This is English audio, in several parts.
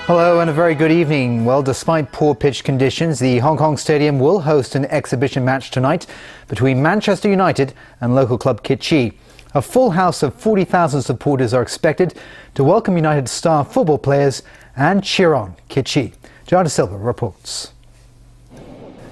Hello and a very good evening. Well, despite poor pitch conditions, the Hong Kong Stadium will host an exhibition match tonight between Manchester United and local club Kitchee. A full house of 40,000 supporters are expected to welcome United star football players and cheer on Kitchee. Joao da Silva reports.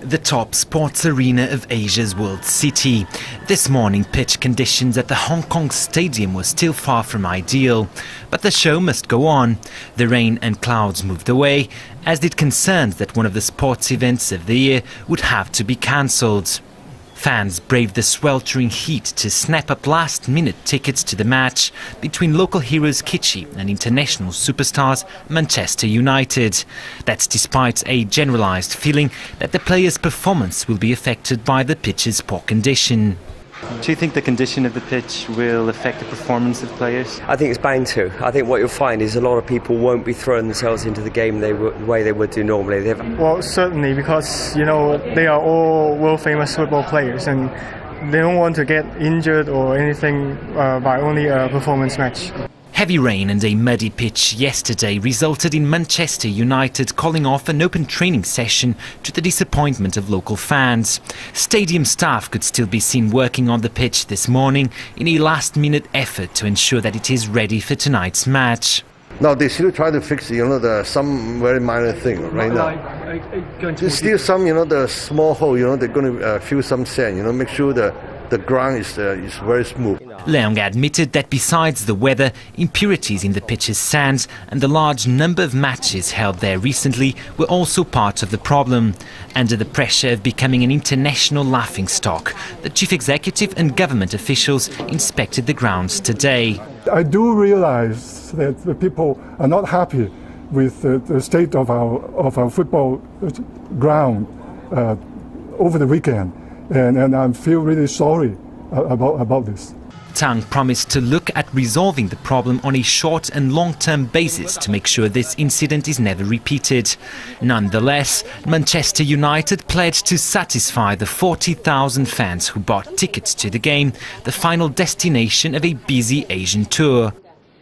The top sports arena of Asia's world city. This morning, pitch conditions at the Hong Kong Stadium were still far from ideal. But the show must go on. The rain and clouds moved away, as did concerns that one of the sports events of the year would have to be cancelled. Fans braved the sweltering heat to snap up last-minute tickets to the match between local heroes Kitchee and international superstars Manchester United. That's despite a generalised feeling that the players' performance will be affected by the pitch's poor condition. Do you think the condition of the pitch will affect the performance of players? I think it's bound to. I think what you'll find is a lot of people won't be throwing themselves into the game the way they would do normally. Well, certainly, because they are all world-famous football players and they don't want to get injured or anything by only a performance match. Heavy rain and a muddy pitch yesterday resulted in Manchester United calling off an open training session to the disappointment of local fans. Stadium staff could still be seen working on the pitch this morning in a last-minute effort to ensure that it is ready for tonight's match. Now they still try to fix, some very minor thing right now. There's still some, the small hole, they're going to fill some sand, make sure the ground is very smooth. Leong admitted that besides the weather, impurities in the pitch's sands and the large number of matches held there recently were also part of the problem. Under the pressure of becoming an international laughingstock, the chief executive and government officials inspected the grounds today. I do realise that the people are not happy with the state of our football ground over the weekend, and I feel really sorry about this. Tang promised to look at resolving the problem on a short and long-term basis to make sure this incident is never repeated. Nonetheless, Manchester United pledged to satisfy the 40,000 fans who bought tickets to the game, the final destination of a busy Asian tour.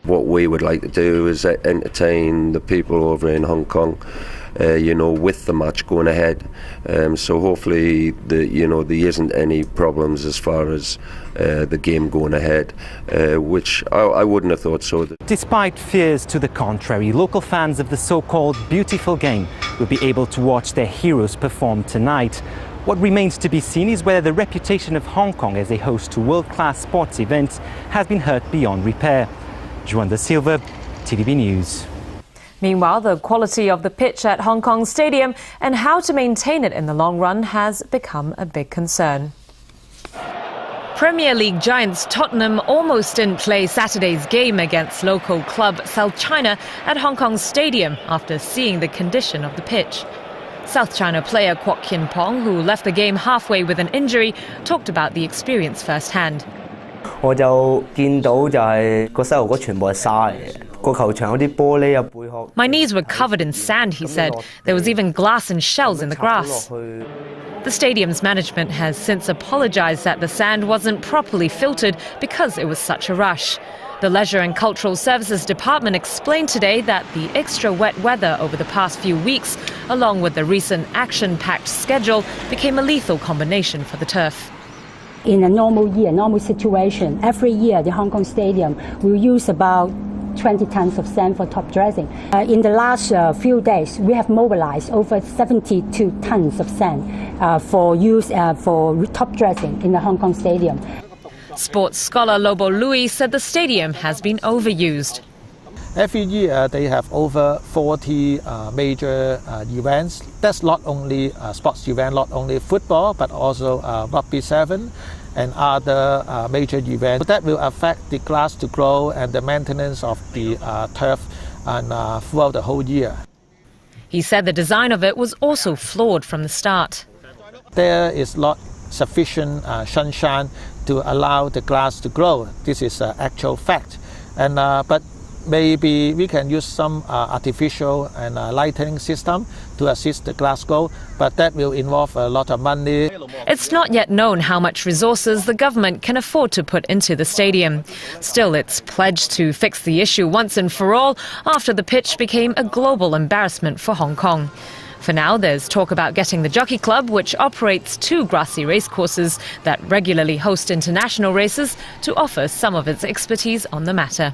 What we would like to do is entertain the people over in Hong Kong, with the match going ahead. So hopefully, there isn't any problems as far as the game going ahead, which I wouldn't have thought so. Despite fears to the contrary, local fans of the so-called beautiful game will be able to watch their heroes perform tonight. What remains to be seen is whether the reputation of Hong Kong as a host to world-class sports events has been hurt beyond repair. Joao da Silva, TVB News. Meanwhile, the quality of the pitch at Hong Kong Stadium and how to maintain it in the long run has become a big concern. Premier League giants Tottenham almost didn't play Saturday's game against local club South China at Hong Kong Stadium after seeing the condition of the pitch. South China player Kwok Kin Pong, who left the game halfway with an injury, talked about the experience firsthand. My knees were covered in sand, he said. There was even glass and shells in the grass. The stadium's management has since apologised that the sand wasn't properly filtered because it was such a rush. The Leisure and Cultural Services Department explained today that the extra wet weather over the past few weeks, along with the recent action-packed schedule, became a lethal combination for the turf. In a normal year, normal situation, every year the Hong Kong Stadium will use about 20 tons of sand for top dressing. In the last few days, we have mobilized over 72 tons of sand for use for top dressing in the Hong Kong Stadium. Sports scholar Lobo Louis said the stadium has been overused. Every year they have over 40 major events. That's not only sports event, not only football, but also rugby 7 and other major events. That will affect the grass to grow and the maintenance of the turf and throughout the whole year. He said the design of it was also flawed from the start. There is not sufficient sunshine to allow the grass to grow. This is an actual fact. But maybe we can use some artificial and lighting system to assist the Glasgow, but that will involve a lot of money. It's not yet known how much resources the government can afford to put into the stadium. Still, it's pledged to fix the issue once and for all after the pitch became a global embarrassment for Hong Kong. For now, there's talk about getting the Jockey Club, which operates 2 grassy racecourses that regularly host international races, to offer some of its expertise on the matter.